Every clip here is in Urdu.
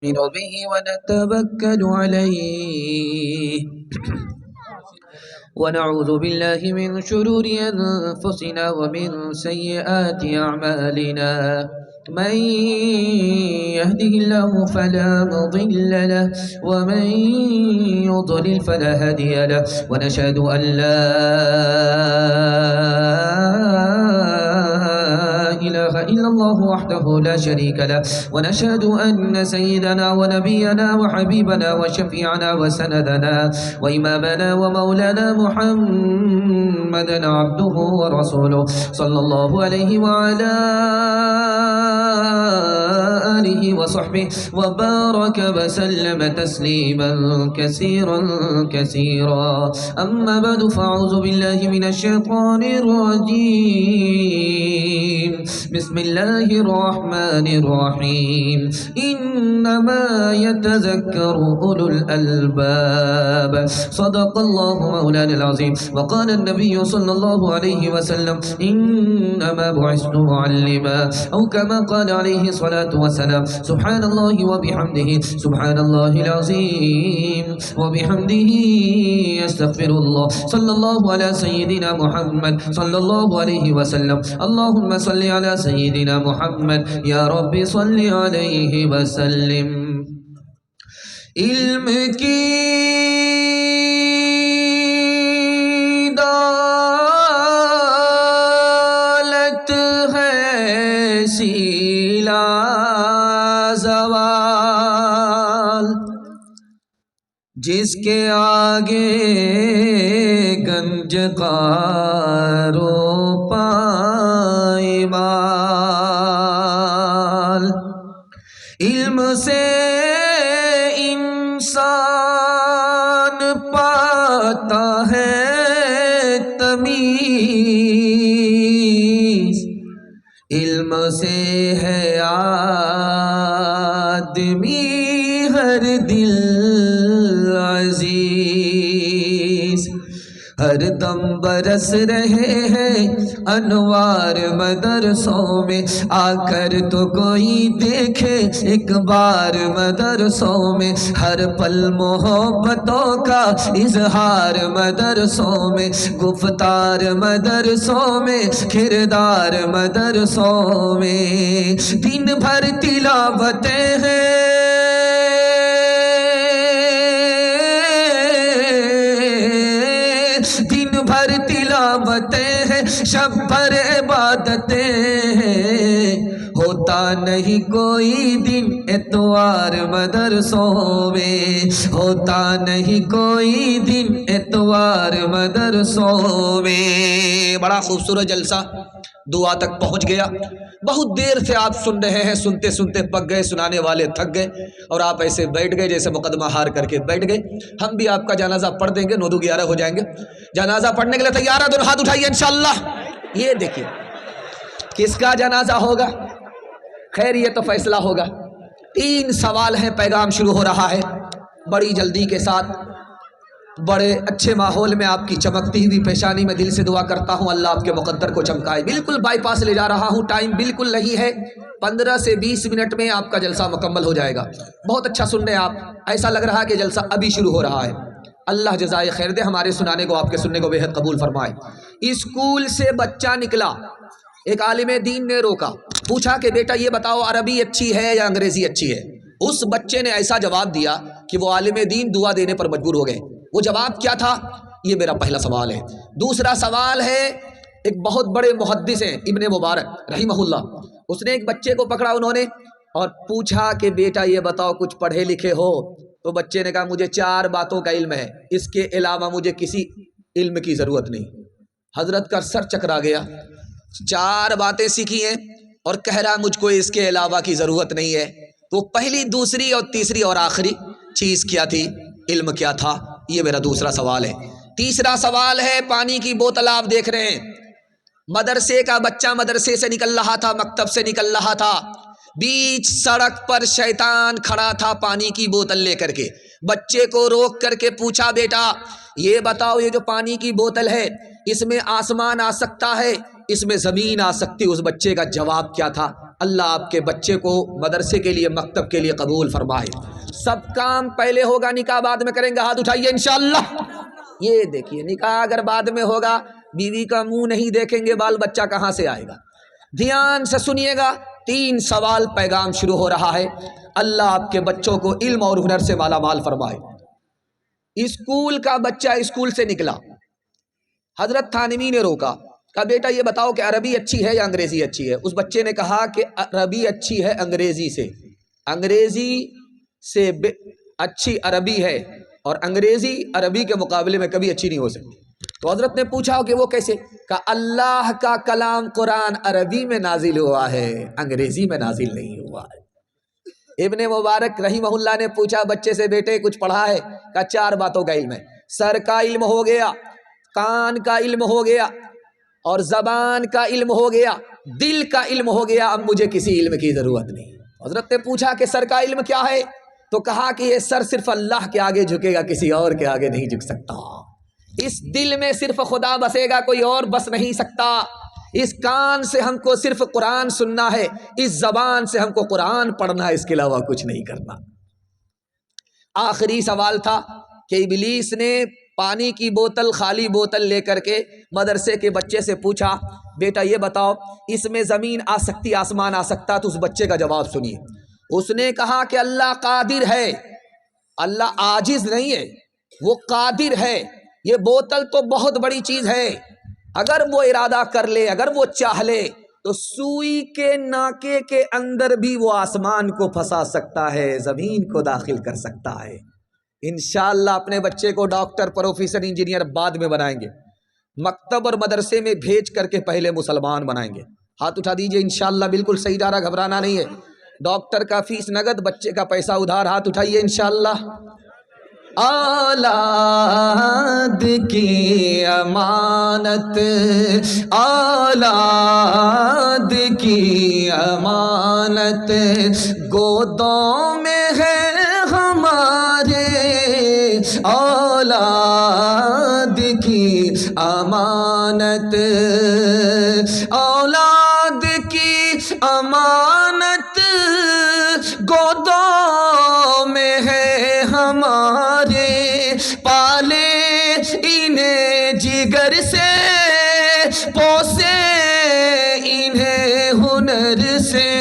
نؤمن به ونتوكل عليه ونعوذ بالله من شرور أنفسنا ومن سيئات أعمالنا من يهده الله فلا مضل له ومن يضلل فلا هادي له ونشهد أن لا إله إلا الله وحده لا شريك له ونشهد أن سيدنا ونبينا وحبيبنا وشفيعنا وسندنا وإمامنا ومولانا محمدا عبده ورسوله صلى الله عليه وعلى آله وصحبه وبارك وسلم تسليما كثيرا أما بعد فأعوذ بالله من الشيطان الرجيم بسم الله الرحمن الرحيم إنما يتذكر أولو الألباب صدق الله مولانا العظيم وقال النبي صلى الله عليه وسلم إنما بعثت معلما أو كما قال عليه الصلاة والسلام سبحان الله وبحمده سبحان الله العظيم وبحمده أستغفر الله صلى الله على سيدنا محمد صلى الله عليه وسلم اللهم صل على سيدنا محمد يا رب صل عليه وسلم علم کی دولت ہے سیلا زوال جس کے آگے گنج قارو پائمال علم سے انسان پاتا ہے تمیز علم سے ہے آدمی ہر دل عزیز ہر دم برس رہے ہیں انوار مدرسوں میں آ کر تو کوئی دیکھے ایک بار مدرسوں میں ہر پل محبتوں کا اظہار مدرسوں میں گفتار مدرسوں میں کردار مدرسوں میں دن بھر تلاوتیں ہیں دن بھر تلاوتیں ہیں شب بھر عبادتیں ہیں ہوتا نہیں کوئی دن اتوار مدرسوں میں ہوتا نہیں کوئی دن اتوار مدرسوں میں بڑا خوبصورت جلسہ دعا تک پہنچ گیا بہت دیر سے آپ سن رہے ہیں سنتے سنتے پک گئے سنانے والے تھک گئے اور آپ ایسے بیٹھ گئے جیسے مقدمہ ہار کر کے بیٹھ گئے ہم بھی آپ کا جنازہ پڑھ دیں گے 9 دو 11 ہو جائیں گے جنازہ پڑھنے کے لیے تیار ہے دونوں ہاتھ اٹھائیے انشاءاللہ یہ دیکھیے کس کا جنازہ ہوگا خیر یہ تو فیصلہ ہوگا 3 سوال ہیں پیغام شروع ہو رہا ہے بڑی جلدی کے ساتھ بڑے اچھے ماحول میں آپ کی چمکتی ہوئی پیشانی میں دل سے دعا کرتا ہوں اللہ آپ کے مقدر کو چمکائے بالکل بائی پاس لے جا رہا ہوں ٹائم بالکل نہیں ہے 15 سے 20 منٹ میں آپ کا جلسہ مکمل ہو جائے گا بہت اچھا سن رہے ہیں آپ ایسا لگ رہا ہے کہ جلسہ ابھی شروع ہو رہا ہے اللہ جزائے خیر دے ہمارے سنانے کو آپ کے سننے کو بےحد قبول فرمائے اسکول سے بچہ نکلا ایک عالم دین نے روکا پوچھا کہ بیٹا یہ بتاؤ عربی اچھی ہے یا انگریزی اچھی ہے اس بچے نے ایسا جواب دیا کہ وہ عالم دین دعا دینے پر مجبور ہو گئے وہ جواب کیا تھا یہ میرا پہلا سوال ہے دوسرا سوال ہے ایک بہت بڑے محدث ہیں ابن مبارک رحمہ اللہ اس نے ایک بچے کو پکڑا انہوں نے اور پوچھا کہ بیٹا یہ بتاؤ کچھ پڑھے لکھے ہو تو بچے نے کہا مجھے 4 باتوں کا علم ہے اس کے علاوہ مجھے کسی علم کی ضرورت نہیں حضرت کا سر چکرا گیا 4 باتیں سیکھی ہیں اور کہہ رہا مجھ کو اس کے علاوہ کی ضرورت نہیں ہے تو پہلی دوسری اور تیسری اور آخری چیز کیا تھی علم کیا تھا یہ میرا دوسرا سوال ہے تیسرا سوال ہے پانی کی بوتل آپ دیکھ رہے ہیں مدرسے کا بچہ مدرسے سے نکل رہا تھا مکتب سے نکل رہا تھا بیچ سڑک پر شیطان کھڑا تھا پانی کی بوتل لے کر کے. بچے کو روک کر کے پوچھا بیٹا یہ بتاؤ یہ جو پانی کی بوتل ہے اس میں آسمان آ سکتا ہے اس میں زمین آ سکتی؟ اس بچے کا جواب کیا تھا؟ اللہ آپ کے بچے کو مدرسے کے لیے مکتب کے لیے قبول فرمائے. سب کام پہلے ہوگا نکاح بعد میں کریں گے. ہاتھ اٹھائیے انشاءاللہ. یہ دیکھیے نکاح اگر بعد میں ہوگا بیوی کا منہ نہیں دیکھیں گے بال بچہ کہاں سے آئے گا. دھیان سے سنیے گا 3 سوال پیغام شروع ہو رہا ہے. اللہ آپ کے بچوں کو علم اور ہنر سے مالا مال فرمائے. اسکول کا بچہ اسکول سے نکلا, حضرت تھانوی نے روکا, کہا بیٹا یہ بتاؤ کہ عربی اچھی ہے یا انگریزی اچھی ہے؟ اس بچے نے کہا کہ عربی اچھی ہے انگریزی سے, انگریزی سے اچھی عربی ہے اور انگریزی عربی کے مقابلے میں کبھی اچھی نہیں ہو سکتی. تو حضرت نے پوچھا کہ وہ کیسے؟ کہا اللہ کا کلام قرآن عربی میں نازل ہوا ہے انگریزی میں نازل نہیں ہوا ہے. ابن مبارک رحمہ اللہ نے پوچھا بچے سے بیٹے کچھ پڑھا ہے؟ کہا 4 باتوں کا علم ہے, سر کا علم ہو گیا, کان کا علم ہو گیا اور زبان کا علم ہو گیا, دل کا علم ہو گیا, اب مجھے کسی علم کی ضرورت نہیں. حضرت نے پوچھا کہ سر کا علم کیا ہے؟ تو کہا کہ یہ سر صرف اللہ کے آگے جھکے گا کسی اور کے آگے نہیں جھک سکتا. اس دل میں صرف خدا بسے گا کوئی اور بس نہیں سکتا. اس کان سے ہم کو صرف قرآن سننا ہے, اس زبان سے ہم کو قرآن پڑھنا ہے, اس کے علاوہ کچھ نہیں کرنا. آخری سوال تھا کہ ابلیس نے پانی کی بوتل خالی بوتل لے کر کے مدرسے کے بچے سے پوچھا بیٹا یہ بتاؤ اس میں زمین آ سکتی آسمان آ سکتا؟ تو اس بچے کا جواب سنیے. اس نے کہا کہ اللہ قادر ہے, اللہ عاجز نہیں ہے, وہ قادر ہے. یہ بوتل تو بہت بڑی چیز ہے, اگر وہ ارادہ کر لے, اگر وہ چاہ لے تو سوئی کے ناکے کے اندر بھی وہ آسمان کو پھنسا سکتا ہے, زمین کو داخل کر سکتا ہے. انشاءاللہ اپنے بچے کو ڈاکٹر پروفیسر انجینئر بعد میں بنائیں گے, مکتب اور مدرسے میں بھیج کر کے پہلے مسلمان بنائیں گے. ہاتھ اٹھا دیجئے انشاءاللہ بالکل صحیح جا رہا, گھبرانا نہیں ہے. ڈاکٹر کا فیس نگد, بچے کا پیسہ ادھار. ہاتھ اٹھائیے انشاءاللہ. اولاد کی امانت, اولاد کی امانت گودوں میں ہے ہمارے, اولاد کی امانت, اولاد کی امانت گودوں میں ہے ہمارے, پالے انہیں جگر سے, پوسے انہیں ہنر سے,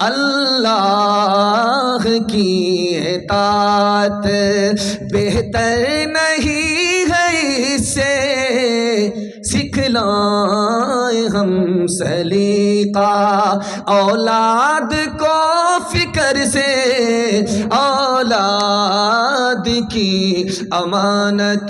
اللہ کی اطاعت بہتر نہیں ہے اس سے, سکھلائیں ہم سلیقہ اولاد کو فکر سے, اولاد کی امانت.